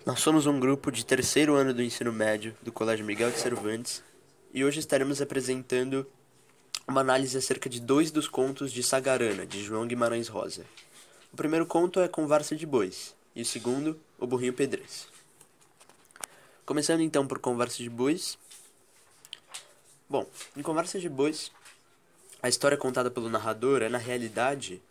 Nós somos um grupo de terceiro ano do ensino médio do Colégio Miguel de Cervantes e hoje estaremos apresentando uma análise acerca de dois dos contos de Sagarana, de João Guimarães Rosa. O primeiro conto é Conversa de Bois e o segundo, O Burrinho Pedrez. Começando então por Conversa de Bois. Bom, em Conversa de Bois, a história contada pelo narrador é, na realidade,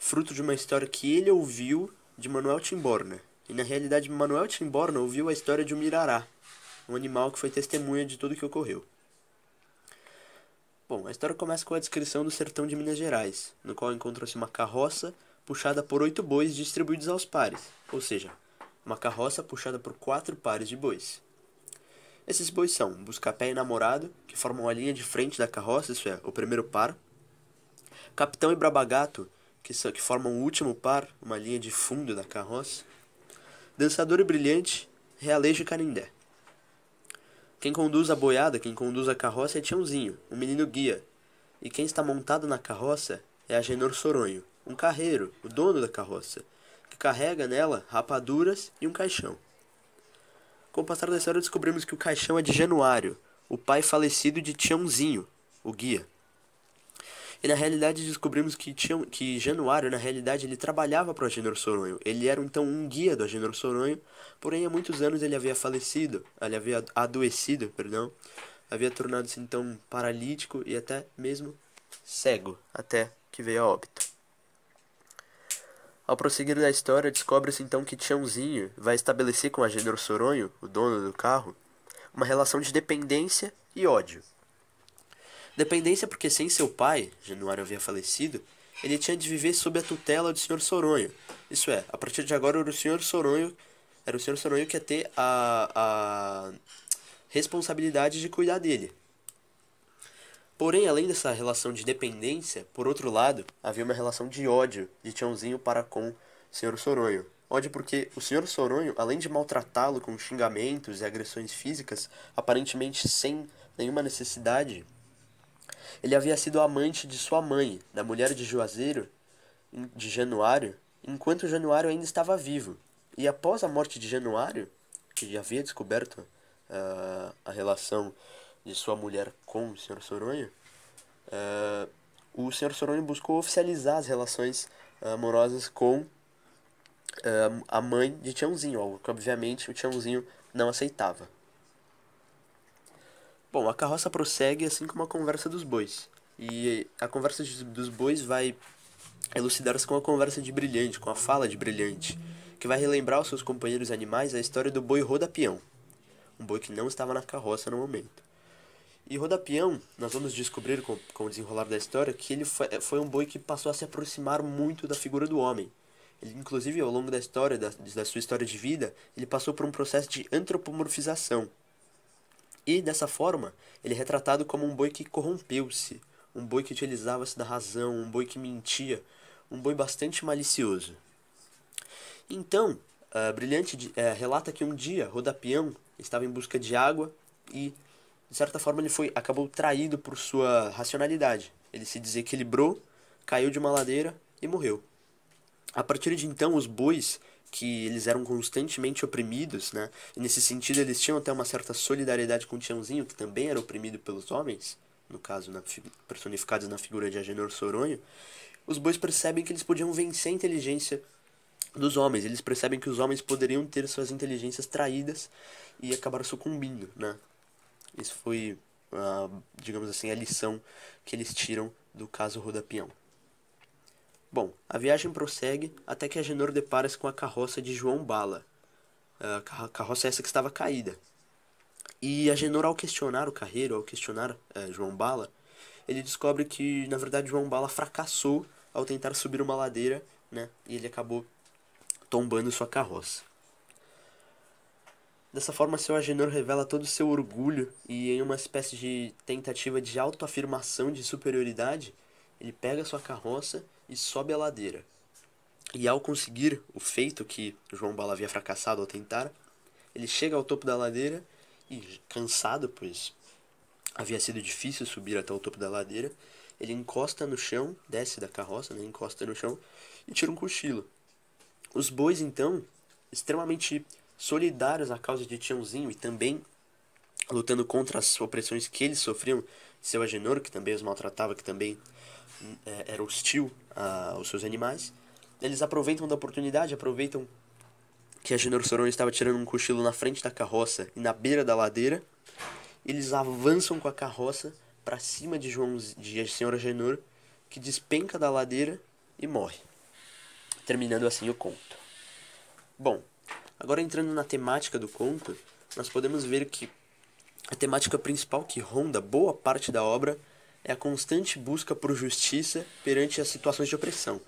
fruto de uma história que ele ouviu de Manuel Timborna. E na realidade, Manuel Timborna ouviu a história de um Mirará, um animal que foi testemunha de tudo o que ocorreu. Bom, a história começa com a descrição do sertão de Minas Gerais, no qual encontra-se uma carroça puxada por 8 bois distribuídos aos pares, ou seja, uma carroça puxada por 4 pares de bois. Esses bois são Buscapé e Namorado, que formam a linha de frente da carroça, isso é, o primeiro par, Capitão e Brabagato, que formam o último par, uma linha de fundo da carroça, Dançador e Brilhante, Realejo e Canindé. Quem conduz a boiada, quem conduz a carroça é Tiãozinho, um menino guia. E quem está montado na carroça é Agenor Soronho, um carreiro, o dono da carroça, que carrega nela rapaduras e um caixão. Com o passar da história descobrimos que o caixão é de Januário, o pai falecido de Tiãozinho, o guia. E na realidade descobrimos que Januário, na realidade, ele trabalhava para o Agenor Soronho. Ele era então um guia do Agenor Soronho, porém há muitos anos ele havia falecido, ele havia adoecido, perdão, havia tornado-se então paralítico e até mesmo cego, até que veio a óbito. Ao prosseguir da história, descobre-se então que Tiãozinho vai estabelecer com Agenor Soronho, o dono do carro, uma relação de dependência e ódio. Dependência porque sem seu pai, Januário havia falecido, ele tinha de viver sob a tutela do Sr. Soronho. Isso é, a partir de agora era o Sr. Soronho que ia ter a responsabilidade de cuidar dele. Porém, além dessa relação de dependência, por outro lado, havia uma relação de ódio de Tiãozinho para com o Sr. Soronho. Ódio porque o Sr. Soronho, além de maltratá-lo com xingamentos e agressões físicas, aparentemente sem nenhuma necessidade, ele havia sido amante de sua mãe, da mulher de Juazeiro, de Januário, enquanto Januário ainda estava vivo. E após a morte de Januário, que já havia descoberto a relação de sua mulher com o Sr. Soronho, o Sr. Soronho buscou oficializar as relações amorosas com a mãe de Tiãozinho, algo que obviamente o Tiãozinho não aceitava. Bom, a carroça prossegue assim como a conversa dos bois. E a conversa dos bois vai elucidar-se com a conversa de Brilhante, com a fala de Brilhante, que vai relembrar aos seus companheiros animais a história do boi Rodapião, um boi que não estava na carroça no momento. E Rodapião, nós vamos descobrir com o desenrolar da história que ele foi um boi que passou a se aproximar muito da figura do homem. Ele, inclusive, ao longo da história, da sua história de vida, ele passou por um processo de antropomorfização. E, dessa forma, ele é retratado como um boi que corrompeu-se, um boi que utilizava-se da razão, um boi que mentia, um boi bastante malicioso. Então, Brilhante relata que um dia Rodapião estava em busca de água e, de certa forma, acabou traído por sua racionalidade. Ele se desequilibrou, caiu de uma ladeira e morreu. A partir de então, os bois, que eles eram constantemente oprimidos, né? E nesse sentido eles tinham até uma certa solidariedade com o Tiãozinho, que também era oprimido pelos homens, no caso personificados na figura de Agenor Soronho. Os bois percebem que eles podiam vencer a inteligência dos homens, eles percebem que os homens poderiam ter suas inteligências traídas e acabaram sucumbindo, né? Isso foi, digamos assim, a lição que eles tiram do caso Rodapião. Bom, a viagem prossegue até que Agenor depara-se com a carroça de João Bala. A carroça essa que estava caída. E Agenor, ao questionar o carreiro, ao questionar João Bala, ele descobre que, na verdade, João Bala fracassou ao tentar subir uma ladeira, né? E ele acabou tombando sua carroça. Dessa forma, seu Agenor revela todo o seu orgulho e, em uma espécie de tentativa de autoafirmação de superioridade, ele pega sua carroça e sobe a ladeira. E ao conseguir o feito que João Bala havia fracassado ao tentar, ele chega ao topo da ladeira e, cansado, pois havia sido difícil subir até o topo da ladeira, ele encosta no chão, desce da carroça, né, encosta no chão e tira um cochilo. Os bois, então, extremamente solidários à causa de Tiãozinho e também lutando contra as opressões que eles sofriam, seu Agenor, que também os maltratava, que também era hostil aos seus animais. Eles aproveitam da oportunidade, aproveitam que Agenor Soronho estava tirando um cochilo na frente da carroça e na beira da ladeira. Eles avançam com a carroça para cima de Senhor Agenor, que despenca da ladeira e morre, terminando assim o conto. Bom, agora entrando na temática do conto, nós podemos ver que a temática principal que ronda boa parte da obra é a constante busca por justiça perante as situações de opressão.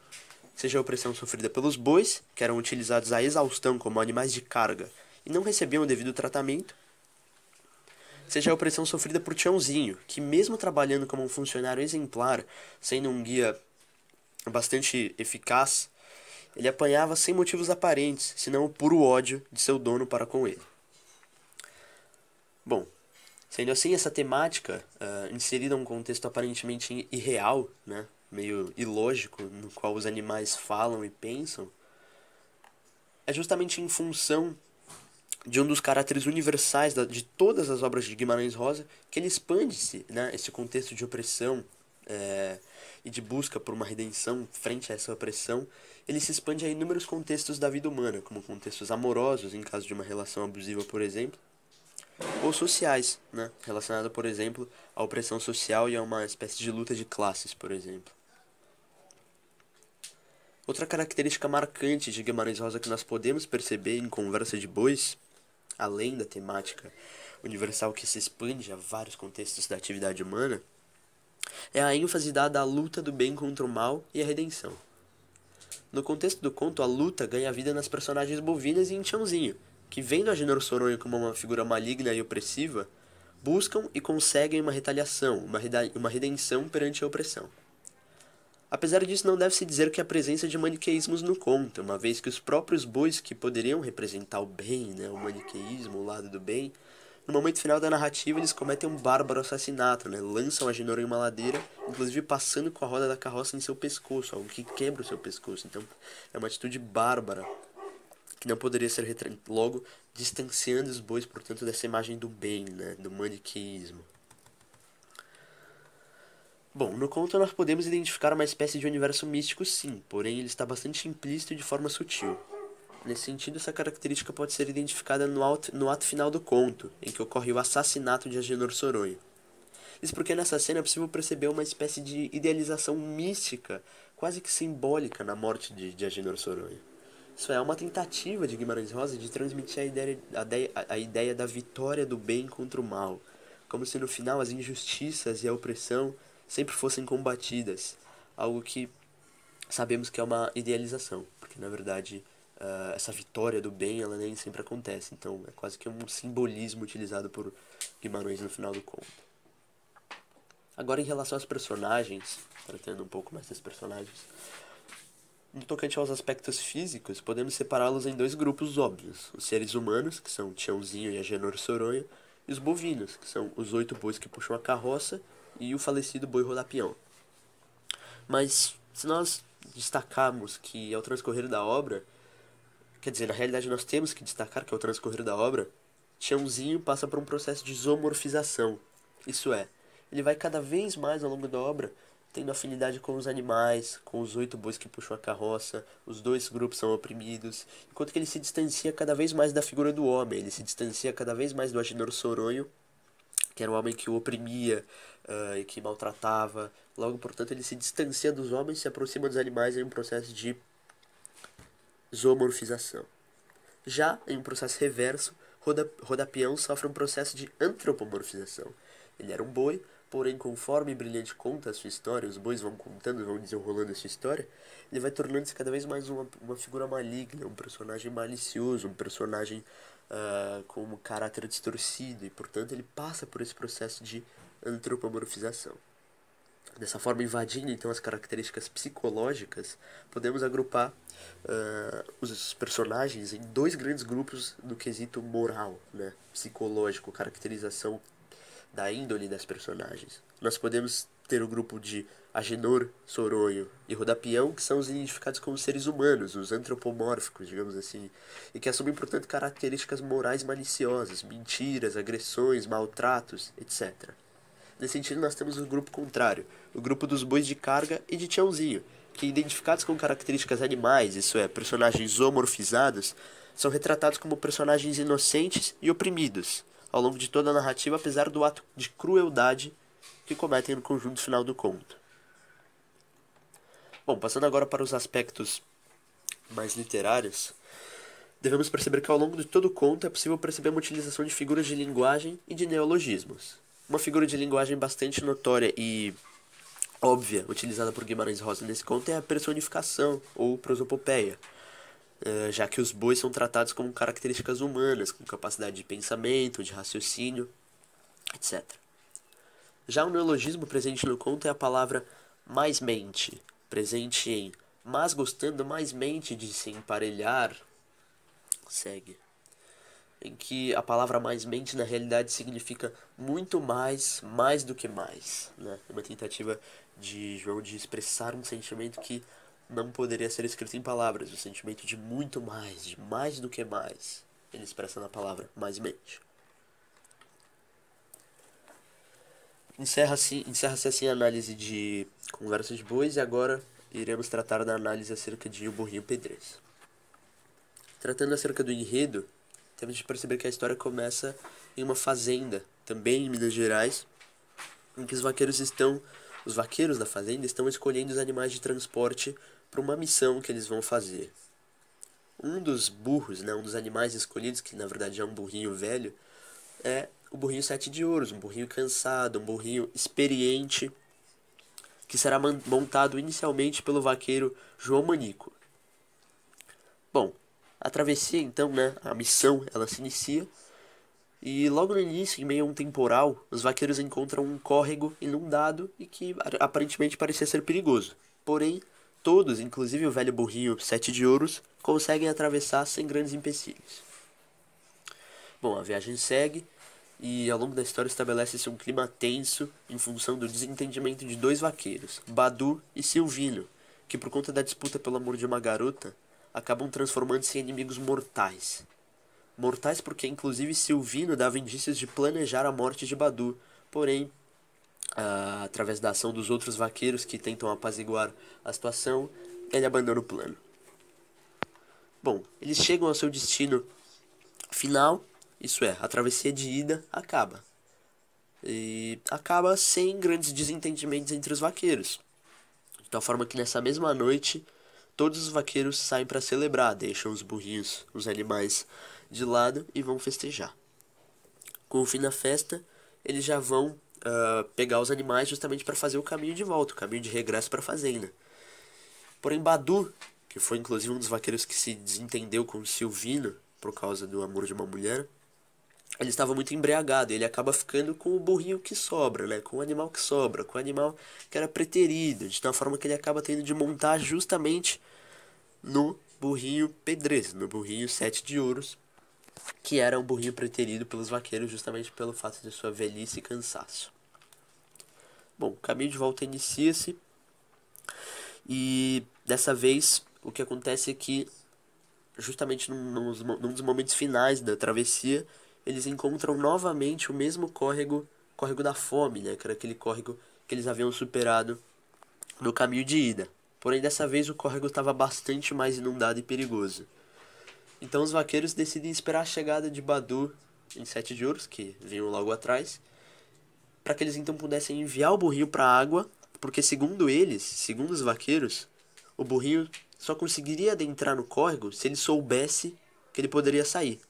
Seja a opressão sofrida pelos bois, que eram utilizados à exaustão como animais de carga e não recebiam o devido tratamento, seja a opressão sofrida por Tiãozinho, que mesmo trabalhando como um funcionário exemplar, sendo um guia bastante eficaz, ele apanhava sem motivos aparentes, senão o puro ódio de seu dono para com ele. Bom, sendo assim, essa temática, inserida em um contexto aparentemente irreal, né, meio ilógico, no qual os animais falam e pensam, é justamente em função de um dos caráteres universais de todas as obras de Guimarães Rosa, que ele expande-se, né, esse contexto de opressão e de busca por uma redenção frente a essa opressão, ele se expande a inúmeros contextos da vida humana, como contextos amorosos, em caso de uma relação abusiva, por exemplo, ou sociais, né, relacionado, por exemplo, à opressão social e a uma espécie de luta de classes, por exemplo. Outra característica marcante de Guimarães Rosa que nós podemos perceber em Conversa de Bois, além da temática universal que se expande a vários contextos da atividade humana, é a ênfase dada à luta do bem contra o mal e a redenção. No contexto do conto, a luta ganha vida nas personagens bovinas e em Tiãozinho, que, vendo Agenor Soronho como uma figura maligna e opressiva, buscam e conseguem uma retaliação, uma redenção perante a opressão. Apesar disso, não deve-se dizer que há presença de maniqueísmos no conto, uma vez que os próprios bois que poderiam representar o bem, né, o maniqueísmo, o lado do bem, no momento final da narrativa eles cometem um bárbaro assassinato, né, lançam Agenor em uma ladeira, inclusive passando com a roda da carroça em seu pescoço, algo que quebra o seu pescoço. Então é uma atitude bárbara, que não poderia ser logo distanciando os bois, portanto, dessa imagem do bem, né, do maniqueísmo. Bom, no conto nós podemos identificar uma espécie de universo místico, sim, porém ele está bastante implícito e de forma sutil. Nesse sentido, essa característica pode ser identificada no ato final do conto, em que ocorre o assassinato de Agenor Soronho. Isso porque nessa cena é possível perceber uma espécie de idealização mística, quase que simbólica, na morte de Agenor Soronho. Isso é uma tentativa de Guimarães Rosa de transmitir a ideia da vitória do bem contra o mal, como se no final as injustiças e a opressão sempre fossem combatidas, algo que sabemos que é uma idealização, porque na verdade essa vitória do bem ela nem sempre acontece, então é quase que um simbolismo utilizado por Guimarães no final do conto. Agora, em relação aos personagens, tratando um pouco mais dos personagens, no tocante aos aspectos físicos, podemos separá-los em dois grupos óbvios: os seres humanos, que são Tiãozinho e Agenor Soronho, e os bovinos, que são os 8 bois que puxam a carroça e o falecido boi rodapião. Mas se nós destacarmos que ao transcorrer da obra, quer dizer, na realidade nós temos que destacar que ao transcorrer da obra, Tiãozinho passa por um processo de zoomorfização. Isso é, ele vai cada vez mais ao longo da obra tendo afinidade com os animais, com os 8 bois que puxam a carroça, os dois grupos são oprimidos, enquanto que ele se distancia cada vez mais da figura do homem, ele se distancia cada vez mais do Agenor Soronho, que era um homem que o oprimia e que maltratava. Logo, portanto, ele se distancia dos homens, se aproxima dos animais em um processo de zoomorfização. Já em um processo reverso, Rodapião sofre um processo de antropomorfização. Ele era um boi, porém, conforme Brilhante conta a sua história, os bois vão contando, vão desenrolando a sua história, ele vai tornando-se cada vez mais uma figura maligna, um personagem malicioso, um personagem com um caráter distorcido, e, portanto, ele passa por esse processo de antropomorfização. Dessa forma, invadindo então as características psicológicas, podemos agrupar os personagens em dois grandes grupos no quesito moral, psicológico, caracterização da índole das personagens. Nós podemos ter o grupo de Agenor, Soronho e Rodapião, que são os identificados como seres humanos, os antropomórficos, digamos assim, e que assumem, portanto, características morais maliciosas, mentiras, agressões, maltratos, etc. Nesse sentido, nós temos o grupo contrário, o grupo dos bois de carga e de Tiãozinho, que, identificados com características animais, isso é, personagens zoomorfizados, são retratados como personagens inocentes e oprimidos, ao longo de toda a narrativa, apesar do ato de crueldade que cometem no conjunto final do conto. Bom, passando agora para os aspectos mais literários, devemos perceber que ao longo de todo o conto é possível perceber uma utilização de figuras de linguagem e de neologismos. Uma figura de linguagem bastante notória e óbvia utilizada por Guimarães Rosa nesse conto é a personificação ou prosopopeia, já que os bois são tratados como características humanas, com capacidade de pensamento, de raciocínio, etc. Já o neologismo presente no conto é a palavra mais mente, presente em mas gostando mais mente de se emparelhar, segue. Em que a palavra mais mente na realidade significa muito mais, mais do que mais, né? É uma tentativa de João de expressar um sentimento que não poderia ser escrito em palavras, o sentimento de muito mais, de mais do que mais. Ele expressa na palavra mais mente. Encerra-se assim a análise de Conversa de Bois e agora iremos tratar da análise acerca de O Burrinho Pedreiro. Tratando acerca do enredo, temos de perceber que a história começa em uma fazenda, também em Minas Gerais, em que os vaqueiros da fazenda estão escolhendo os animais de transporte para uma missão que eles vão fazer. Um dos burros, né, um dos animais escolhidos, que na verdade é um burrinho velho, é o burrinho 7 de ouros, um burrinho cansado, um burrinho experiente, que será montado inicialmente pelo vaqueiro João Manico. Bom, a travessia então, né, a missão, ela se inicia, e logo no início, em meio a um temporal, os vaqueiros encontram um córrego inundado e que aparentemente parecia ser perigoso. Porém, todos, inclusive o velho burrinho 7 de ouros, conseguem atravessar sem grandes empecilhos. Bom, a viagem segue e ao longo da história estabelece-se um clima tenso em função do desentendimento de dois vaqueiros, Badu e Silvino, que por conta da disputa pelo amor de uma garota, acabam transformando-se em inimigos mortais. Mortais porque inclusive Silvino dava indícios de planejar a morte de Badu, porém, através da ação dos outros vaqueiros que tentam apaziguar a situação, ele abandona o plano. Bom, eles chegam ao seu destino final, isso é, a travessia de ida acaba. E acaba sem grandes desentendimentos entre os vaqueiros. De tal forma que nessa mesma noite, todos os vaqueiros saem para celebrar, deixam os burrinhos, os animais de lado e vão festejar. Com o fim da festa, eles já vão pegar os animais justamente para fazer o caminho de volta, o caminho de regresso para a fazenda. Porém, Badu, que foi inclusive um dos vaqueiros que se desentendeu com o Silvino por causa do amor de uma mulher, ele estava muito embriagado, ele acaba ficando com o burrinho que sobra, né? Com o animal que sobra, com o animal que era preterido, de tal forma que ele acaba tendo de montar justamente no burrinho pedreiro, no burrinho 7 de ouros, que era um burrinho preterido pelos vaqueiros justamente pelo fato de sua velhice e cansaço. Bom, o caminho de volta inicia-se e dessa vez o que acontece é que justamente num dos momentos finais da travessia eles encontram novamente o mesmo córrego da fome, né? Que era aquele córrego que eles haviam superado no caminho de ida. Porém, dessa vez o córrego estava bastante mais inundado e perigoso. Então os vaqueiros decidem esperar a chegada de Badu em 7 de ouros, que vinham logo atrás, para que eles então pudessem enviar o burrinho para a água, porque segundo eles, segundo os vaqueiros, o burrinho só conseguiria adentrar no córrego se ele soubesse que ele poderia sair.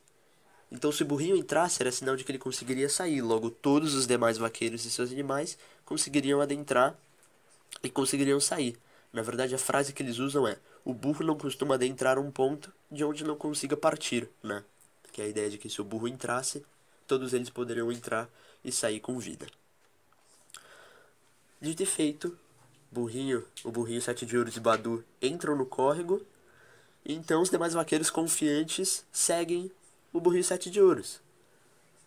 Então, se o burrinho entrasse, era sinal de que ele conseguiria sair. Logo, todos os demais vaqueiros e seus animais conseguiriam adentrar e conseguiriam sair. Na verdade, a frase que eles usam é: o burro não costuma adentrar um ponto de onde não consiga partir, né? Que é a ideia de que se o burro entrasse, todos eles poderiam entrar e sair com vida. Dito e feito, o burrinho 7 de ouros e Badu entram no córrego, e então os demais vaqueiros confiantes seguem o burrinho 7 de ouros.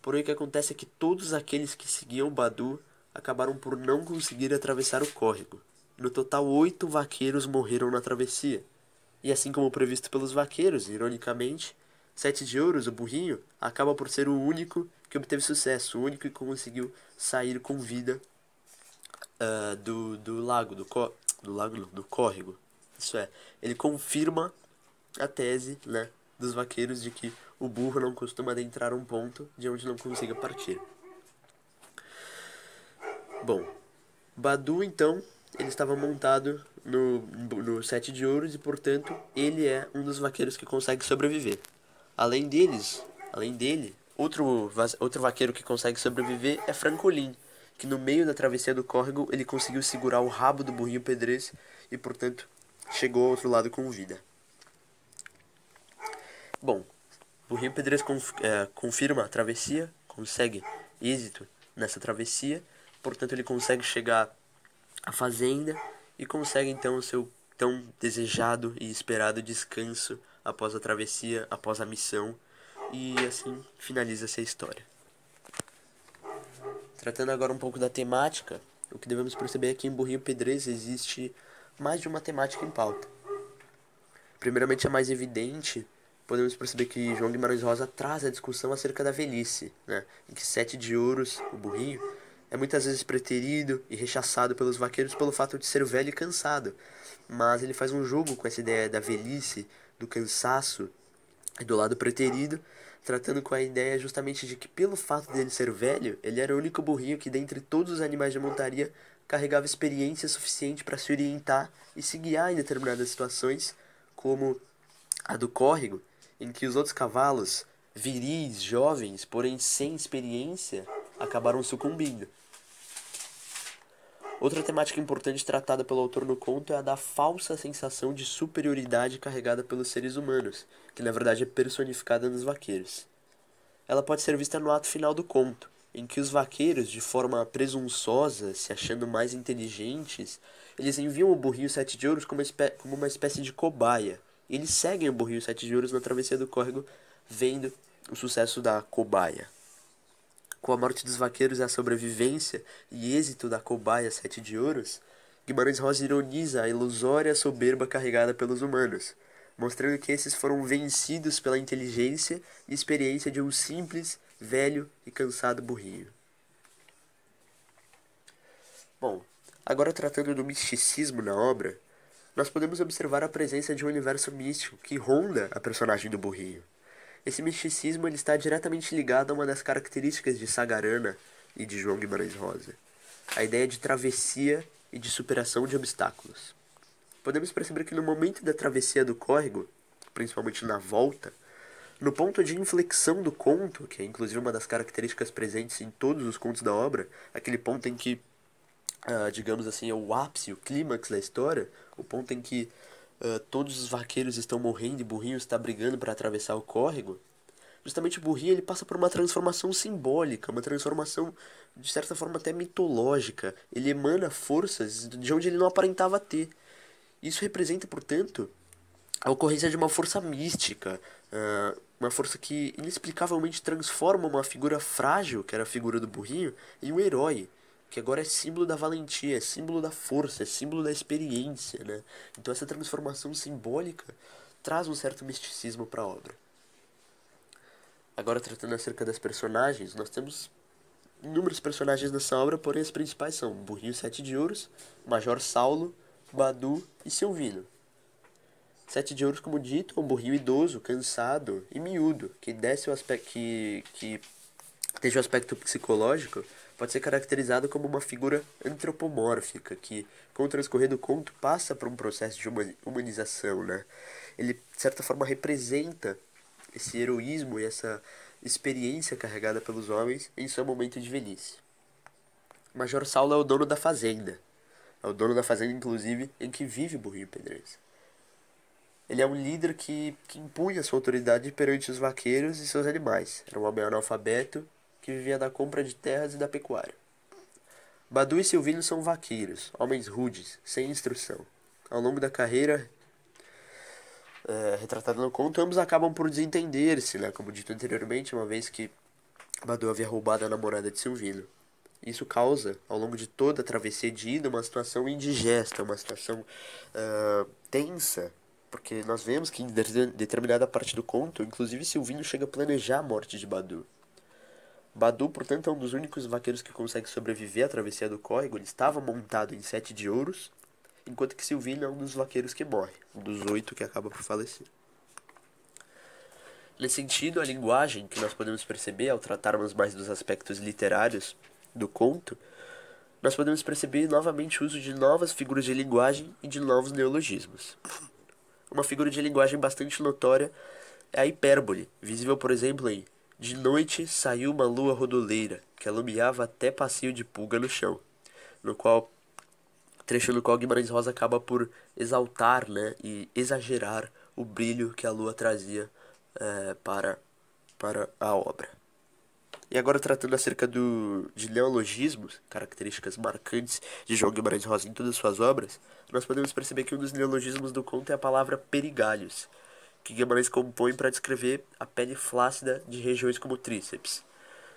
Porém, o que acontece é que todos aqueles que seguiam Badu acabaram por não conseguir atravessar o córrego. No total, 8 vaqueiros morreram na travessia. E assim como previsto pelos vaqueiros, ironicamente, 7 de ouros, o burrinho, acaba por ser o único que obteve sucesso, o único que conseguiu sair com vida do lago, do córrego. Isso é, ele confirma a tese, né, dos vaqueiros de que o burro não costuma adentrar um ponto de onde não consiga partir. Bom, Badu, então, ele estava montado no 7 de ouros e, portanto, ele é um dos vaqueiros que consegue sobreviver. Além dele, outro vaqueiro que consegue sobreviver é Francolin, que no meio da travessia do córrego ele conseguiu segurar o rabo do burrinho pedrez e, portanto, chegou ao outro lado com vida. Bom, o burrinho pedrez confirma a travessia, consegue êxito nessa travessia, portanto ele consegue chegar à fazenda e consegue então o seu tão desejado e esperado descanso após a travessia, após a missão, e assim finaliza-se a história. Tratando agora um pouco da temática, o que devemos perceber é que em Burrinho Pedrez existe mais de uma temática em pauta. Primeiramente, a mais evidente, podemos perceber que João Guimarães Rosa traz a discussão acerca da velhice, né? Em que 7 de ouros, o burrinho, é muitas vezes preterido e rechaçado pelos vaqueiros pelo fato de ser velho e cansado. Mas ele faz um jogo com essa ideia da velhice, do cansaço e do lado preterido, tratando com a ideia justamente de que pelo fato dele ser velho, ele era o único burrinho que dentre todos os animais de montaria carregava experiência suficiente para se orientar e se guiar em determinadas situações, como a do córrego, em que os outros cavalos, viris, jovens, porém sem experiência, acabaram sucumbindo. Outra temática importante tratada pelo autor no conto é a da falsa sensação de superioridade carregada pelos seres humanos, que na verdade é personificada nos vaqueiros. Ela pode ser vista no ato final do conto, em que os vaqueiros, de forma presunçosa, se achando mais inteligentes, eles enviam o burrinho 7 de ouros como uma espécie de cobaia. E eles seguem o burrinho 7 de ouros na travessia do córrego, vendo o sucesso da cobaia. Com a morte dos vaqueiros e a sobrevivência e êxito da cobaia 7 de ouros, Guimarães Rosa ironiza a ilusória soberba carregada pelos humanos, mostrando que esses foram vencidos pela inteligência e experiência de um simples, velho e cansado burrinho. Bom, agora tratando do misticismo na obra, nós podemos observar a presença de um universo místico que ronda a personagem do burrinho. Esse misticismo ele está diretamente ligado a uma das características de Sagarana e de João Guimarães Rosa, a ideia de travessia e de superação de obstáculos. Podemos perceber que no momento da travessia do córrego, principalmente na volta, no ponto de inflexão do conto, que é inclusive uma das características presentes em todos os contos da obra, aquele ponto em que, digamos assim, é o ápice, o clímax da história, o ponto em que todos os vaqueiros estão morrendo e Burrinho está brigando para atravessar o córrego, justamente o Burrinho ele passa por uma transformação simbólica, uma transformação de certa forma até mitológica. Ele emana forças de onde ele não aparentava ter. Isso representa, portanto, a ocorrência de uma força mística, uma força que inexplicavelmente transforma uma figura frágil, que era a figura do Burrinho, em um herói, que agora é símbolo da valentia, é símbolo da força, é símbolo da experiência, né? Então essa transformação simbólica traz um certo misticismo para a obra. Agora tratando acerca das personagens, nós temos inúmeros personagens nessa obra, porém as principais são Burrinho 7 de ouros, Major Saulo, Badu e Silvino. 7 de ouros, como dito, é um burrinho idoso, cansado e miúdo, que desce o aspecto que desde o aspecto psicológico, pode ser caracterizado como uma figura antropomórfica, que, com o transcorrer do conto, passa por um processo de humanização, né? Ele, de certa forma, representa esse heroísmo e essa experiência carregada pelos homens em seu momento de velhice. Major Saulo é o dono da fazenda. É o dono da fazenda, inclusive, em que vive o Burrinho Pedrez. Ele é um líder que impunha sua autoridade perante os vaqueiros e seus animais. Era um homem analfabeto que vivia da compra de terras e da pecuária. Badu e Silvino são vaqueiros, homens rudes, sem instrução. Ao longo da carreira, retratada no conto, ambos acabam por desentender-se, né? Como dito anteriormente, uma vez que Badu havia roubado a namorada de Silvino. Isso causa, ao longo de toda a travessia de ida, uma situação indigesta, uma situação tensa, porque nós vemos que em determinada parte do conto, inclusive Silvinho chega a planejar a morte de Badu. Badu, portanto, é um dos únicos vaqueiros que consegue sobreviver à travessia do córrego. Ele estava montado em 7 de ouros, enquanto que Silvinho é um dos vaqueiros que morre, um dos 8 que acaba por falecer. Nesse sentido, a linguagem que nós podemos perceber ao tratarmos mais dos aspectos literários do conto, nós podemos perceber novamente o uso de novas figuras de linguagem e de novos neologismos. Uma figura de linguagem bastante notória é a hipérbole, visível, por exemplo, em "De noite saiu uma lua rodoleira, que alumiava até passeio de pulga no chão", trecho no qual Guimarães Rosa acaba por exaltar, né, e exagerar o brilho que a lua trazia para a obra. E agora, tratando acerca de neologismos, características marcantes de João Guimarães Rosa em todas as suas obras, nós podemos perceber que um dos neologismos do conto é a palavra perigalhos, que Guimarães compõe para descrever a pele flácida de regiões como o tríceps.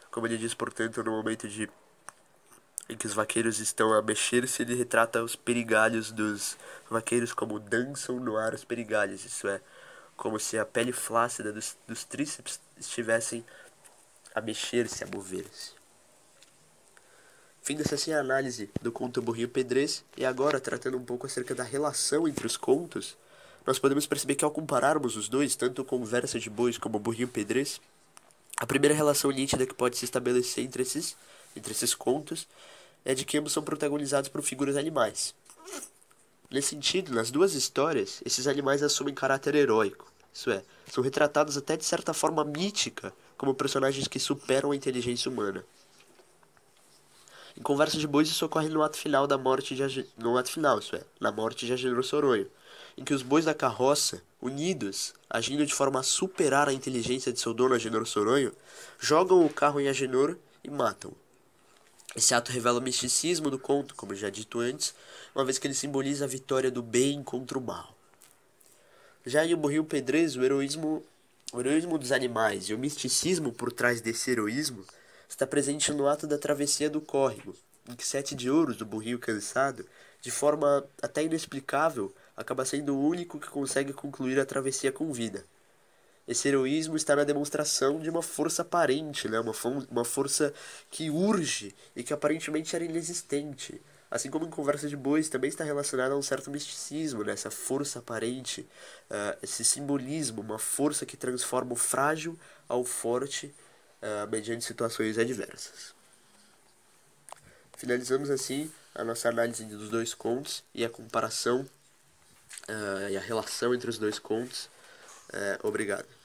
Como ele diz, portanto, no momento em que os vaqueiros estão a mexer-se, ele retrata os perigalhos dos vaqueiros como dançam no ar os perigalhos, isso é, como se a pele flácida dos tríceps estivessem a mexer-se, a mover-se. Fim dessa assim a análise do conto Burrinho Pedrez, e agora, tratando um pouco acerca da relação entre os contos, nós podemos perceber que ao compararmos os dois, tanto Conversa de Bois como Burrinho Pedrez, a primeira relação nítida que pode se estabelecer entre esses contos é de que ambos são protagonizados por figuras animais. Nesse sentido, nas duas histórias, esses animais assumem caráter heróico, isso é, são retratados até de certa forma mítica como personagens que superam a inteligência humana. Em Conversa de Bois, isso ocorre no ato final da morte no ato final, isso é, na morte de Agenor Soronho, em que os bois da carroça, unidos, agindo de forma a superar a inteligência de seu dono Agenor Soronho, jogam o carro em Agenor e matam. Esse ato revela o misticismo do conto, como já dito antes, uma vez que ele simboliza a vitória do bem contra o mal. Já em O Burrinho Pedrez, o heroísmo dos animais e o misticismo por trás desse heroísmo está presente no ato da travessia do córrego, em que 7 de ouros do burrinho cansado, de forma até inexplicável, acaba sendo o único que consegue concluir a travessia com vida. Esse heroísmo está na demonstração de uma força aparente, né? Uma força que urge e que aparentemente era inexistente. Assim como em Conversa de Bois também está relacionada a um certo misticismo, né? Essa força aparente, esse simbolismo, uma força que transforma o frágil ao forte mediante situações adversas. Finalizamos assim a nossa análise dos dois contos e a comparação e a relação entre os dois contos. Obrigado.